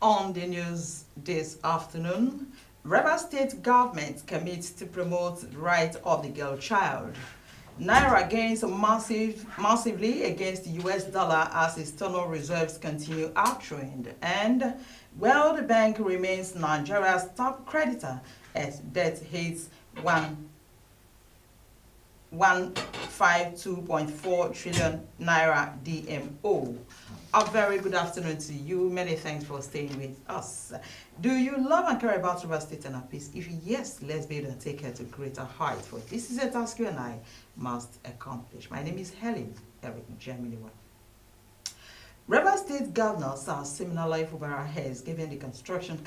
On the news this afternoon, Rivers State government commits to promote the right of the girl child. Naira gains massively against the US dollar as external reserves continue uptrend, and World Bank remains Nigeria's top creditor as debt hits 152.4 trillion naira DMO. A very good afternoon to you. Many thanks for staying with us. Do you love and care about Rivers State and our peace? If yes, let's build and take her to greater heights. For this is a task you and I must accomplish. My name is Helen Eric Geminiwa. Rivers State Governor Sir Siminala Ifubara has given the construction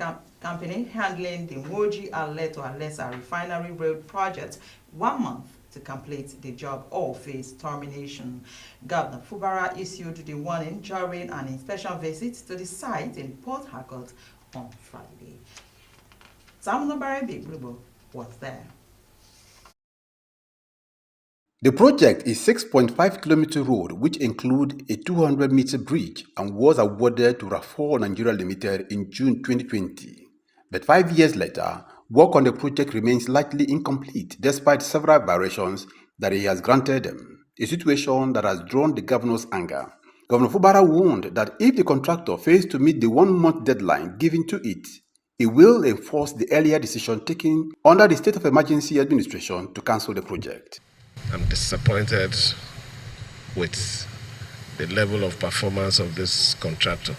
company handling the Moji Aleto Alesa refinery road project 1 month to complete the job or face termination. Governor Fubara issued the warning during an inspection visit to the site in Port Harcourt on Friday. Sam Big Blubo was there. The project is 6.5-kilometer road which includes a 200-meter bridge and was awarded to Rstv Nigeria Limited in June 2020. But 5 years later, work on the project remains largely incomplete despite several variations that he has granted them, a situation that has drawn the governor's anger. Governor Fubara warned that if the contractor fails to meet the 1-month deadline given to it, he will enforce the earlier decision taken under the State of Emergency Administration to cancel the project. I'm disappointed with the level of performance of this contractor,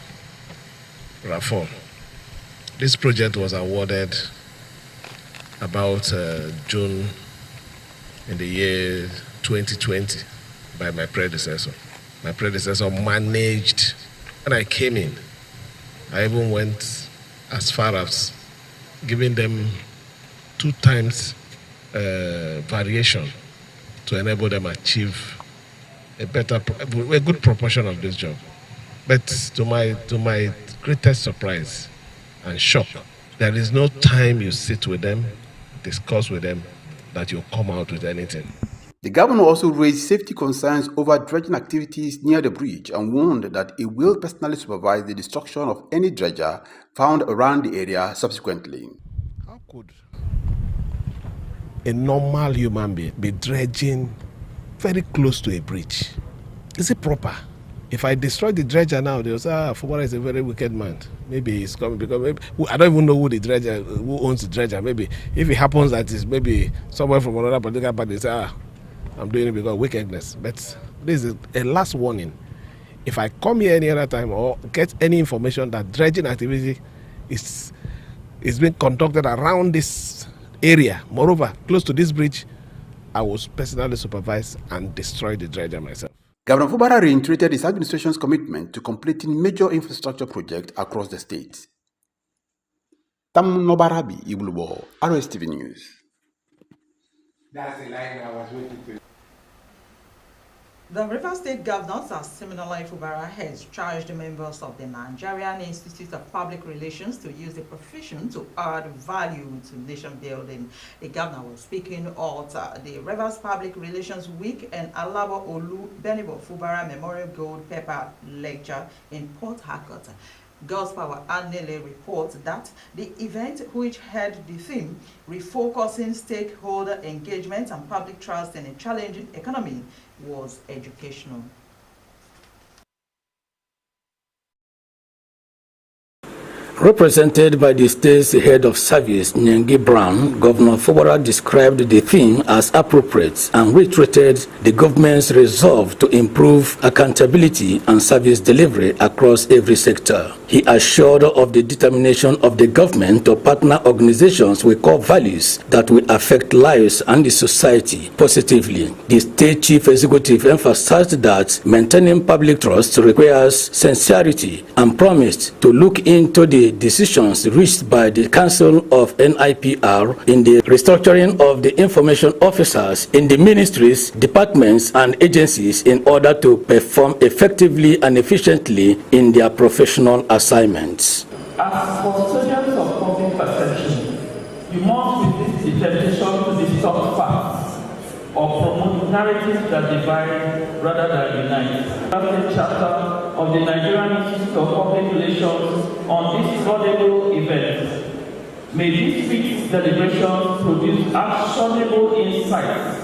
Rstv. This project was awarded about June in the year 2020 by my predecessor. My predecessor managed, when I came in, I even went as far as giving them 2 times variation to enable them achieve a good proportion of this job. But to my greatest surprise and shock, there is no time you sit with them, discuss with them, that you come out with anything. The governor also raised safety concerns over dredging activities near the bridge and warned that he will personally supervise the destruction of any dredger found around the area subsequently. How could a normal human being be dredging very close to a bridge? Is it proper? If I destroy the dredger now, they'll say, Fubara is a very wicked man. Maybe he's coming because maybe, I don't even know who owns the dredger. Maybe if it happens that it's maybe someone from another political party, they say, I'm doing it because of wickedness. But this is a last warning. If I come here any other time or get any information that dredging activity is being conducted around this area, moreover, close to this bridge, I will personally supervise and destroy the dredger myself. Governor Fubara reiterated his administration's commitment to completing major infrastructure projects across the state. Tamnobarabi Ibulubo, Rstv News. That's the line I was waiting for. The Rivers State Governor, Sir Siminala Ifubara, has charged the members of the Nigerian Institute of Public Relations to use the profession to add value to nation building. The governor was speaking at the Rivers Public Relations Week and Alabo Olu Benibo Fubara Memorial Gold Pepper Lecture in Port Harcourt. God's Power Anele reports that the event, which had the theme refocusing stakeholder engagement and public trust in a challenging economy, was educational. Represented by the state's head of service, Nyengi Brown, Governor Fubara described the theme as appropriate and reiterated the government's resolve to improve accountability and service delivery across every sector. He assured of the determination of the government to partner organizations with core values that will affect lives and the society positively. The state chief executive emphasized that maintaining public trust requires sincerity and promised to look into the decisions reached by the Council of NIPR in the restructuring of the information officers in the ministries, departments, and agencies in order to perform effectively and efficiently in their professional assignments. As custodians of public perception, you must resist the temptation to distort facts or promote narratives that divide rather than unite. The chapter of the Nigerian Institute of Public Relations on this laudable event. May this week's deliberation produce actionable insights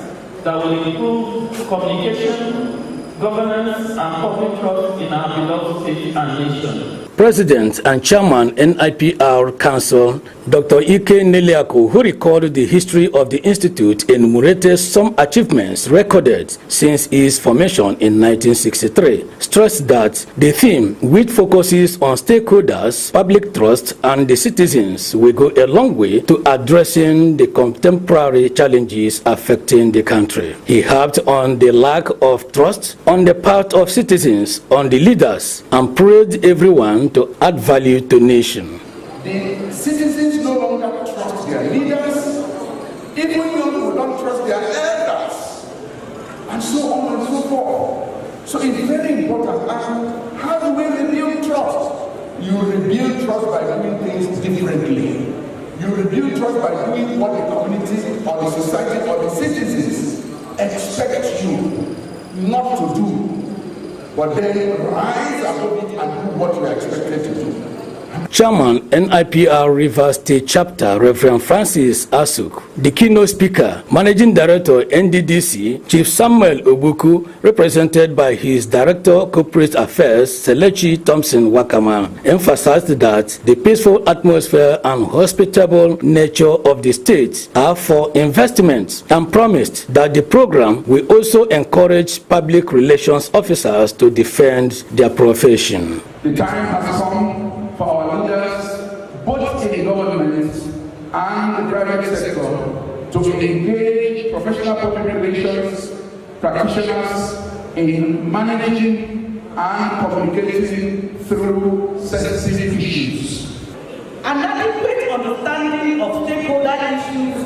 that will improve communication, governance, and public trust in our beloved state and nation. President and Chairman NIPR Council, Dr. Ike Neliako, who recorded the history of the Institute, enumerated some achievements recorded since its formation in 1963, stressed that the theme, which focuses on stakeholders, public trust, and the citizens, will go a long way to addressing the contemporary challenges affecting the country. He harped on the lack of trust on the part of citizens, on the leaders, and prayed everyone to add value to nation. The citizens no longer trust their leaders, even young people don't trust their elders, and so on and so forth. So it's very important. And how do we rebuild trust? You rebuild trust by doing things differently. You rebuild trust by doing what the community or the society or the citizens expect you not to do. But then rise above it and do what you are expected to do. Chairman NIPR Rivers State Chapter, Reverend Francis Asuk, the keynote speaker, Managing Director NDDC, Chief Samuel Obuku, represented by his Director Corporate Affairs, Selechi Thompson Wakama, emphasized that the peaceful atmosphere and hospitable nature of the state are for investment and promised that the program will also encourage public relations officers to defend their profession. The time has come for our leaders, both in the government and the private sector, to engage professional public relations practitioners in managing and communicating through sensitive issues. An adequate understanding of stakeholder issues,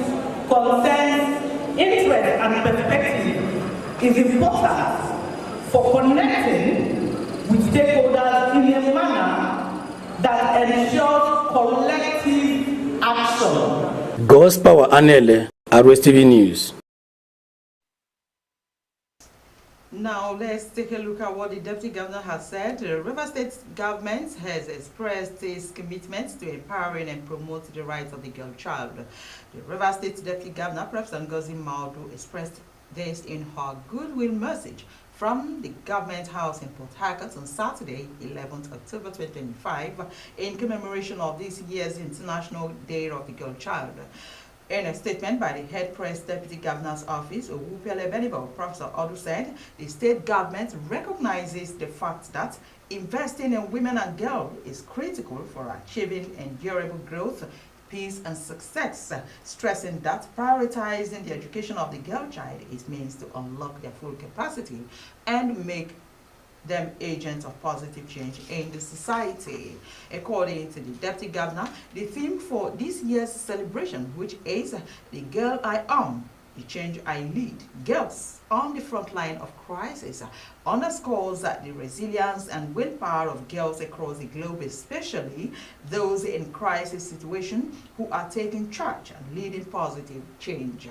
concerns, interest, and perspective is important for connecting with stakeholders in a manner that ensures collective action. God's Power Anele, Rstv News. Now let's take a look at what the Deputy Governor has said. The River State government has expressed its commitment to empowering and promote the rights of the girl child. The River State Deputy Governor, Professor Ngozi Maudu, expressed this in her goodwill message from the Government House in Port Harcourt on Saturday, 11th October 2025, in commemoration of this year's International Day of the Girl Child. In a statement by the Head Press Deputy Governor's Office, Owupele Benibo, Professor Odu said the state government recognizes the fact that investing in women and girls is critical for achieving endurable growth, peace, and success, stressing that prioritizing the education of the girl child is means to unlock their full capacity and make them agents of positive change in the society. According to the Deputy Governor, the theme for this year's celebration, which is the Girl I Am, the Change I Lead, Girls on the Front Line of Crisis, underscores the resilience and willpower of girls across the globe, especially those in crisis situations who are taking charge and leading positive change.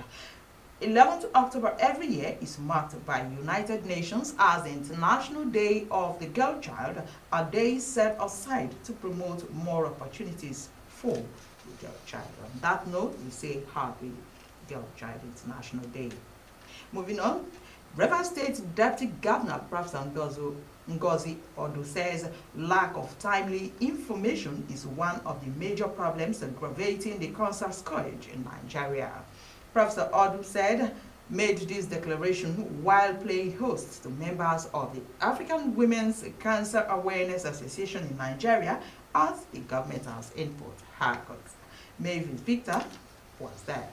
11th October every year is marked by United Nations as the International Day of the Girl Child, a day set aside to promote more opportunities for the girl child. On that note, we say Happy Girl Child International Day. Moving on, River State Deputy Governor Professor Ngozi Odu says lack of timely information is one of the major problems aggravating the cancer scourge in Nigeria. Professor Odu made this declaration while playing host to members of the African Women's Cancer Awareness Association in Nigeria at the Government House in Port Harcourt. Mavis Victor was there.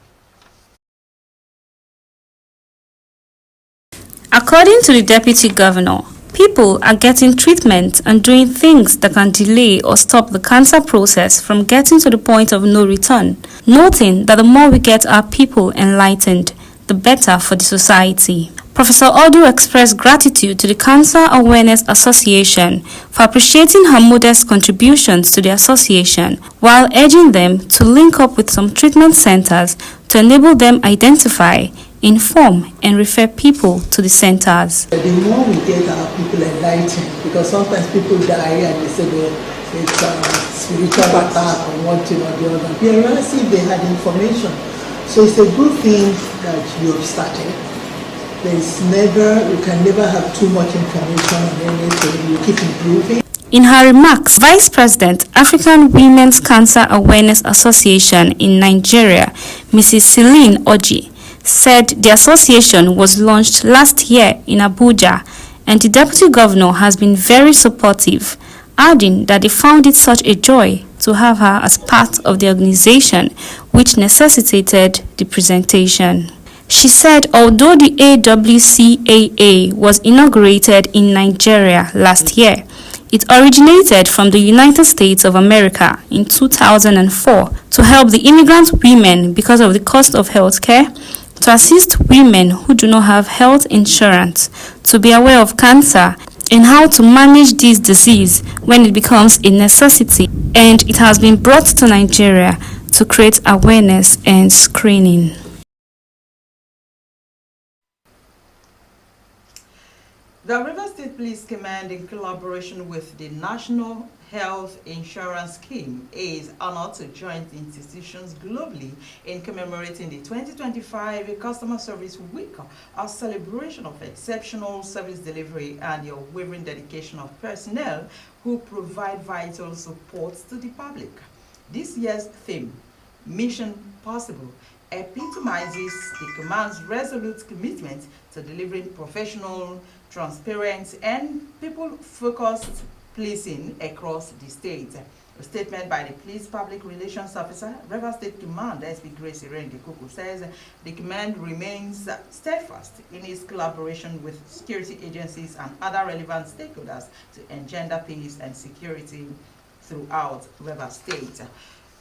According to the Deputy Governor, people are getting treatment and doing things that can delay or stop the cancer process from getting to the point of no return, noting that the more we get our people enlightened, the better for the society. Professor Odu expressed gratitude to the Cancer Awareness Association for appreciating her modest contributions to the association, while urging them to link up with some treatment centers to enable them identify, inform, and refer people to the centers. The more we get our people enlightened, because sometimes people die and they say it's spiritual attack or one thing or the other. Yeah, you see if they had information. So it's a good thing that you have started. You can never have too much information on anything. You keep improving. In her remarks, Vice President, African Women's Cancer Awareness Association in Nigeria, Mrs. Celine Oji, said the association was launched last year in Abuja, and the Deputy Governor has been very supportive, adding that they found it such a joy to have her as part of the organization, which necessitated the presentation. She said although the AWCAA was inaugurated in Nigeria last year, it originated from the United States of America in 2004 to help the immigrant women because of the cost of healthcare, to assist women who do not have health insurance, to be aware of cancer and how to manage this disease when it becomes a necessity. And it has been brought to Nigeria to create awareness and screening. The River State Police Command, in collaboration with the National Health Insurance Scheme, is honored to join institutions globally in commemorating the 2025 Customer Service Week, a celebration of exceptional service delivery and the unwavering dedication of personnel who provide vital support to the public. This year's theme, Mission Possible, epitomizes the command's resolute commitment to delivering professional, transparent, and people-focused policing across the state. A statement by the Police Public Relations Officer, River State Command SP Grace Irene-Kuku, says the command remains steadfast in its collaboration with security agencies and other relevant stakeholders to engender peace and security throughout River State.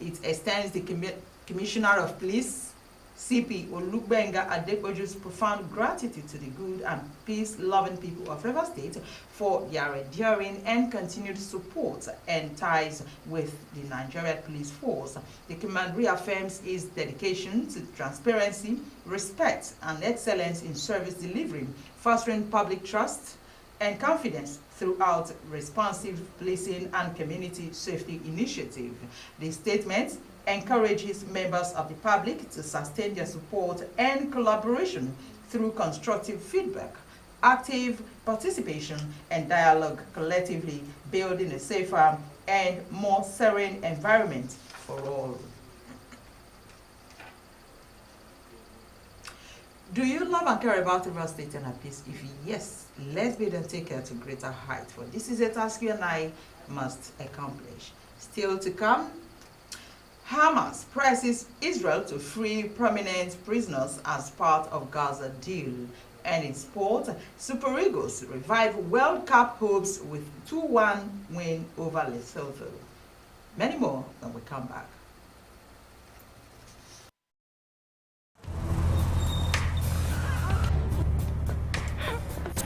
It extends the Commissioner of Police, CP Olugbenga Adepoju's profound gratitude to the good and peace-loving people of River State for their enduring and continued support and ties with the Nigerian Police Force. The command reaffirms its dedication to transparency, respect, and excellence in service delivery, fostering public trust and confidence throughout responsive policing and community safety initiative. The statement encourages members of the public to sustain their support and collaboration through constructive feedback, active participation, and dialogue, collectively building a safer and more serene environment for all. Do you love and care about River State and peace? If yes, let's build and take her to greater heights. For this is a task you and I must accomplish. Still to come, Hamas presses Israel to free prominent prisoners as part of Gaza deal. And in sport, Super Eagles revive World Cup hopes with 2-1 win over Lesotho. Many more when we come back.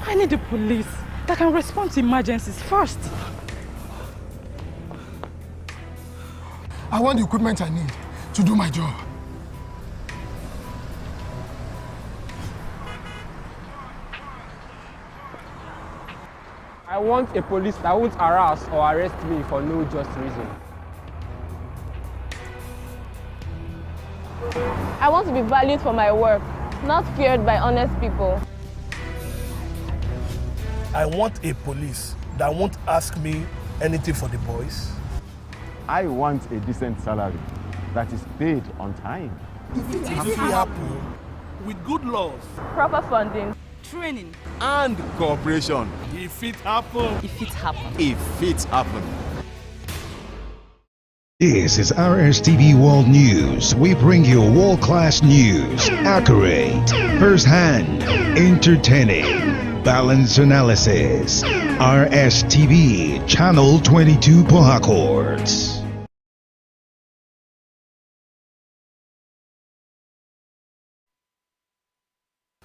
I need the police that can respond to emergencies first. I want the equipment I need to do my job. I want a police that won't harass or arrest me for no just reason. I want to be valued for my work, not feared by honest people. I want a police that won't ask me anything for the boys. I want a decent salary that is paid on time. If it happen with good laws, proper funding, training, and cooperation. If it happen. If it happen. If it happen. This is Rstv World News. We bring you world-class news, accurate, first-hand, entertaining, balanced analysis. Rstv, Channel 22 Port Harcourt.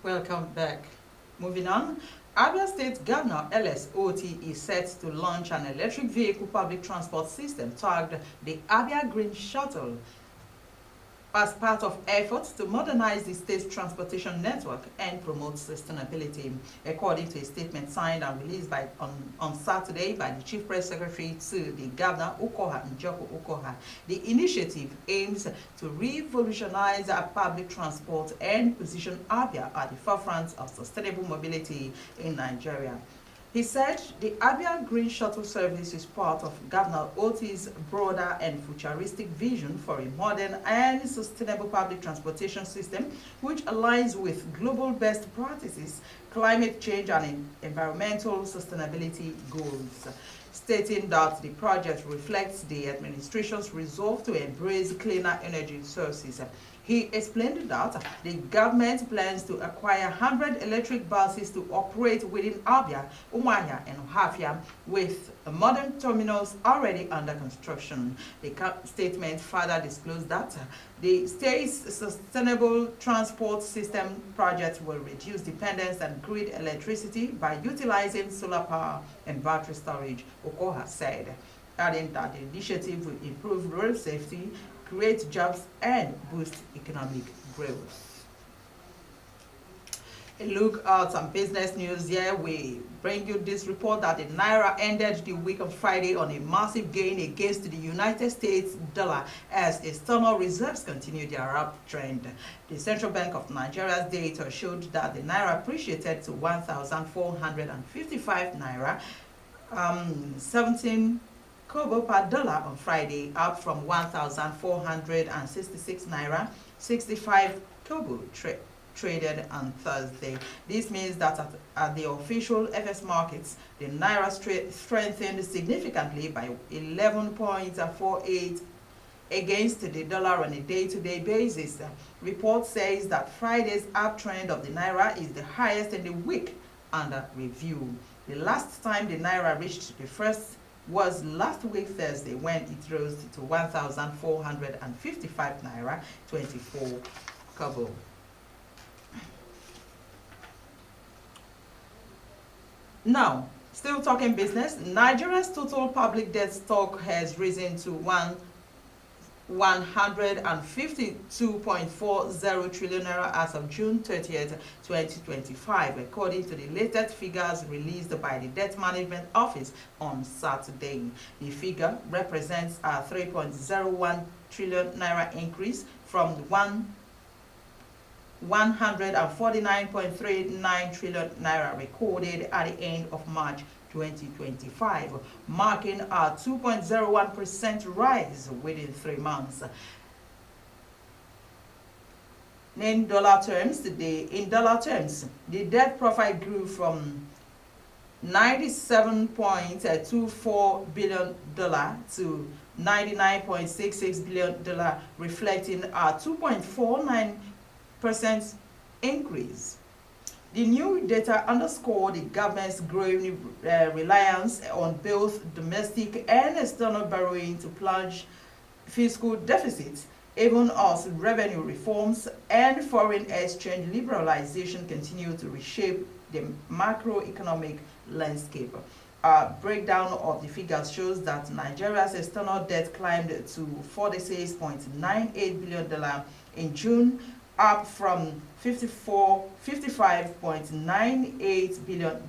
Welcome back. Moving on, Abia State Governor LSOT is set to launch an electric vehicle public transport system tagged the Abia Green Shuttle. as part of efforts to modernize the state's transportation network and promote sustainability. According to a statement signed and released on Saturday by the Chief Press Secretary to the Governor, Njoko Okoha, the initiative aims to revolutionize our public transport and position Abia at the forefront of sustainable mobility in Nigeria. He said the Abia Green Shuttle Service is part of Governor Oti's broader and futuristic vision for a modern and sustainable public transportation system which aligns with global best practices, climate change and environmental sustainability goals. Stating that the project reflects the administration's resolve to embrace cleaner energy sources. He explained that the government plans to acquire 100 electric buses to operate within Abia, Umuahia, and Ohafia, with modern terminals already under construction. The statement further disclosed that the state's sustainable transport system project will reduce dependence on grid electricity by utilizing solar power and battery storage, Okoha said, adding that the initiative will improve road safety, create jobs, and boost economic growth. A look at some business news here. We bring you this report that the Naira ended the week of Friday on a massive gain against the United States dollar as external reserves continued their uptrend. The Central Bank of Nigeria's data showed that the Naira appreciated to 1,455 Naira, 17 kobo per dollar on Friday, up from 1,466 Naira, 65 kobo traded on Thursday. This means that at the official FS markets, the Naira strengthened significantly by 11.48 against the dollar on a day-to-day basis. Report says that Friday's uptrend of the Naira is the highest in the week under review. The last time the Naira reached the first was last week Thursday, when it rose to 1,455 Naira, 24 kobo. Now, still talking business, Nigeria's total public debt stock has risen to 152.40 trillion naira as of June 30th, 2025, according to the latest figures released by the Debt Management Office on Saturday. The figure represents a 3.01 trillion naira increase from the 149.39 trillion naira recorded at the end of March 2025, marking a 2.01% rise within 3 months. In dollar terms, the debt profile grew from $97.24 billion to $99.66 billion, reflecting a 2.49% increase. The new data underscore the government's growing reliance on both domestic and external borrowing to plunge fiscal deficits, even as revenue reforms and foreign exchange liberalization continue to reshape the macroeconomic landscape. A breakdown of the figures shows that Nigeria's external debt climbed to $46.98 billion in June, up from $55.98 billion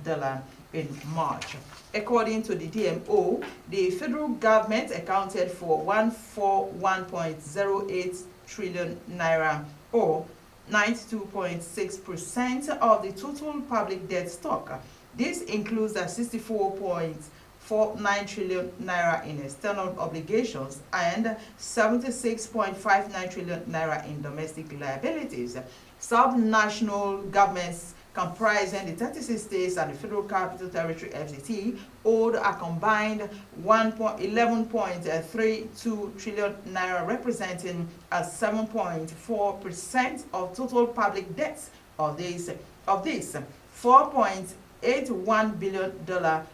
in March. According to the DMO, the federal government accounted for 141.08 trillion naira, or 92.6% of the total public debt stock. This includes a 64.49 trillion naira in external obligations and 76.59 trillion naira in domestic liabilities. Subnational governments comprising the 36 states and the Federal Capital Territory FCT owed a combined 11.32 trillion naira, representing a 7.4% of total public debts. Of this, $4.81 billion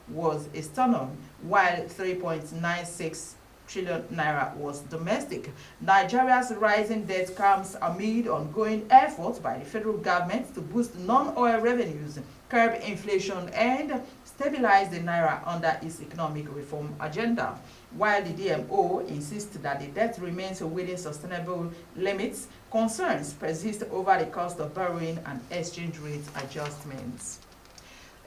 was external, while 3.96 trillion naira was domestic. Nigeria's rising debt comes amid ongoing efforts by the federal government to boost non-oil revenues, curb inflation, and stabilize the naira under its economic reform agenda. While the DMO insists that the debt remains within sustainable limits, concerns persist over the cost of borrowing and exchange rate adjustments.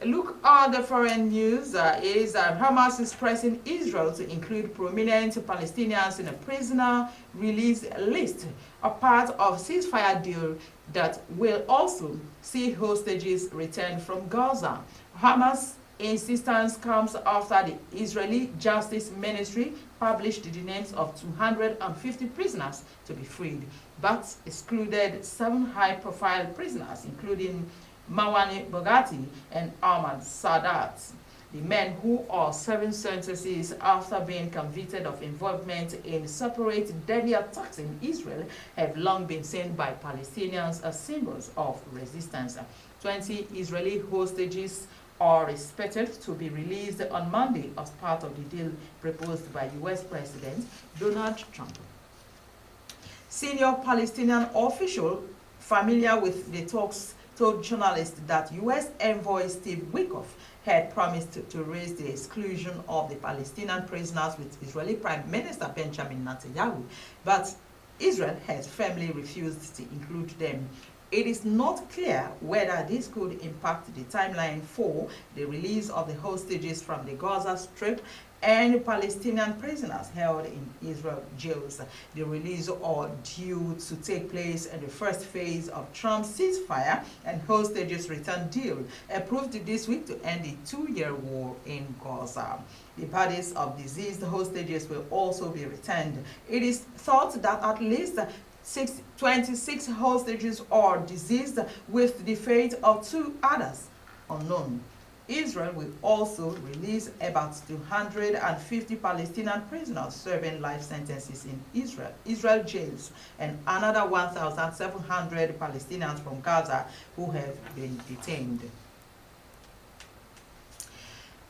A look at the foreign news is Hamas is pressing Israel to include prominent Palestinians in a prisoner release list, a part of ceasefire deal that will also see hostages returned from Gaza. Hamas' insistence comes after the Israeli Justice Ministry published the names of 250 prisoners to be freed, but excluded 7 high-profile prisoners, including Mawani Bogati and Ahmad Sadat. The men, who are serving sentences after being convicted of involvement in separate deadly attacks in Israel, have long been seen by Palestinians as symbols of resistance. 20 Israeli hostages are expected to be released on Monday as part of the deal proposed by U.S. President Donald Trump. Senior Palestinian official familiar with the talks told journalists that U.S. envoy Steve Witkoff had promised to raise the exclusion of the Palestinian prisoners with Israeli Prime Minister Benjamin Netanyahu, but Israel has firmly refused to include them. It is not clear whether this could impact the timeline for the release of the hostages from the Gaza Strip and Palestinian prisoners held in Israel jails. The release are due to take place in the first phase of Trump's ceasefire and hostages return deal, approved this week to end the 2-year war in Gaza. The bodies of deceased hostages will also be returned. It is thought that at least 26 hostages are deceased, with the fate of 2 others unknown. Israel will also release about 250 Palestinian prisoners serving life sentences in Israel jails, and another 1,700 Palestinians from Gaza who have been detained.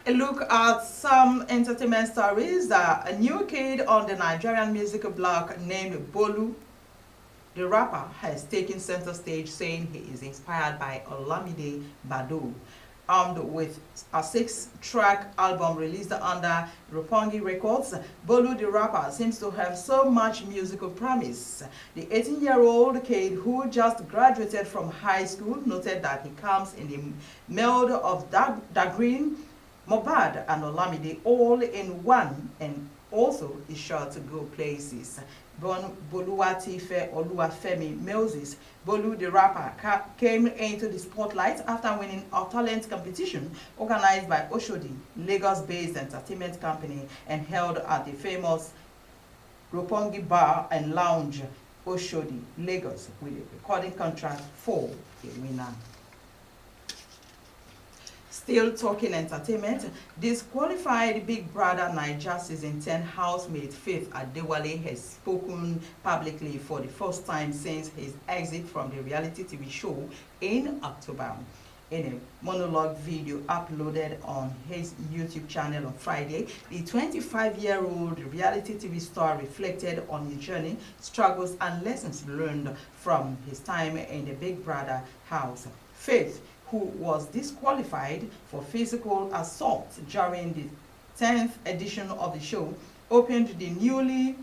A look at some entertainment stories. A new kid on the Nigerian music block named Bolu, the rapper, has taken center stage, saying he is inspired by Olamide Badoo. Armed with a 6-track album released under Roppongi Records, Bolu the rapper seems to have so much musical promise. The 18-year-old kid, who just graduated from high school, noted that he comes in the meld of Dagreen, Mohbad and Olamide all in one, and also is sure to go places. Born Boluwatife Oluwafemi Moses, Bolu the rapper came into the spotlight after winning a talent competition organized by Oshodi, Lagos-based entertainment company, and held at the famous Roppongi Bar and Lounge, Oshodi, Lagos, with a recording contract for the winner. Still talking entertainment, disqualified Big Brother Naija Season 10 housemate Faith Adewale has spoken publicly for the first time since his exit from the reality TV show in October. In a monologue video uploaded on his YouTube channel on Friday, the 25-year-old reality TV star reflected on his journey, struggles, and lessons learned from his time in the Big Brother house. Faith, who was disqualified for physical assault during the 10th edition of the show, opened the newly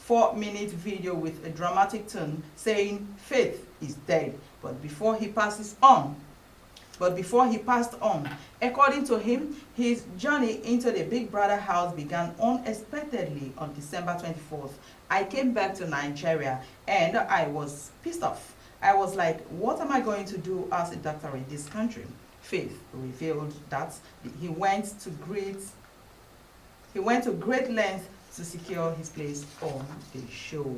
4-minute video with a dramatic tone, saying Faith is dead, but before he passed on, according to him, his journey into the Big Brother house began unexpectedly on December 24th. I came back to Nigeria and I was pissed off. I was like, what am I going to do as a doctor in this country? Faith revealed that he went to great lengths to secure his place on the show.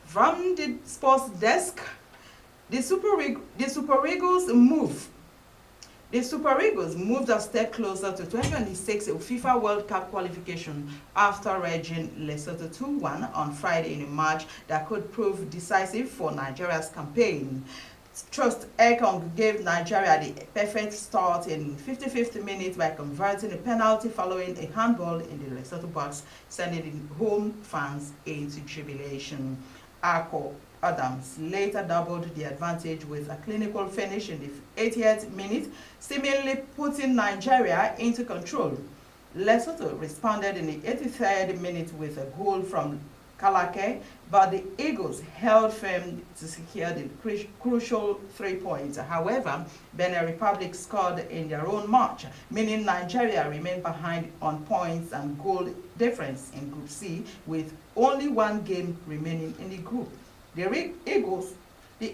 From the sports desk, the Super Eagles moved a step closer to 2026 FIFA World Cup qualification after edging Lesotho 2-1 on Friday in a match that could prove decisive for Nigeria's campaign. Trust Ekong gave Nigeria the perfect start in 55th minute by converting a penalty following a handball in the Lesotho box, sending the home fans into jubilation. Akko Adams later doubled the advantage with a clinical finish in the 80th minute, seemingly putting Nigeria into control. Lesotho responded in the 83rd minute with a goal from Kalake, but the Eagles held firm to secure the crucial 3 points. However, Benin Republic scored in their own match, meaning Nigeria remained behind on points and goal difference in Group C, with only one game remaining in the group. The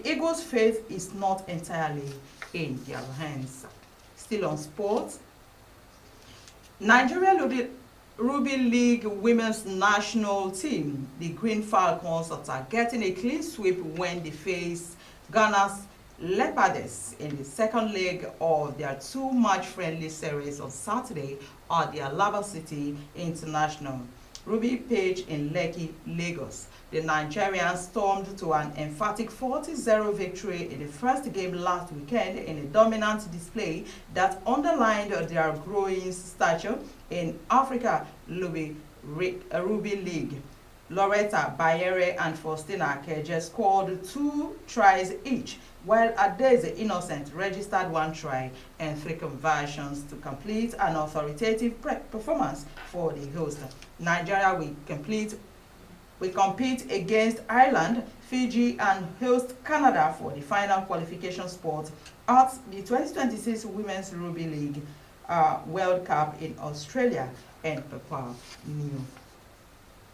Eagles' fate is not entirely in their hands. Still on sports, Nigeria Rugby League women's national team, the Green Falcons, are getting a clean sweep when they face Ghana's Leopards in the second leg of their 2-match friendly series on Saturday at the Alaba City International Rugby pitch in Lekki, Lagos. The Nigerians stormed to an emphatic 40-0 victory in the first game last weekend in a dominant display that underlined their growing stature in Africa Rugby League. Loretta Bayere and Faustina Keje scored 2 tries each, while Adeze Innocent registered 1 try and 3 conversions to complete an authoritative performance for the host. Nigeria will compete against Ireland, Fiji, and host Canada for the final qualification spot at the 2026 Women's Rugby League World Cup in Australia and Papua New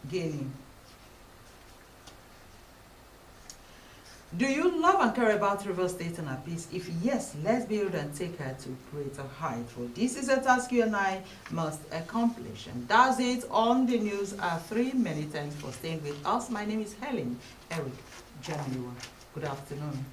Guinea. Do you love and care about Rivers State and her peace? If yes, let's build and take her to greater height. For this is a task you and I must accomplish. And that's it on the news. 3 many thanks for staying with us. My name is Helen Eric Jamiwa. Good afternoon.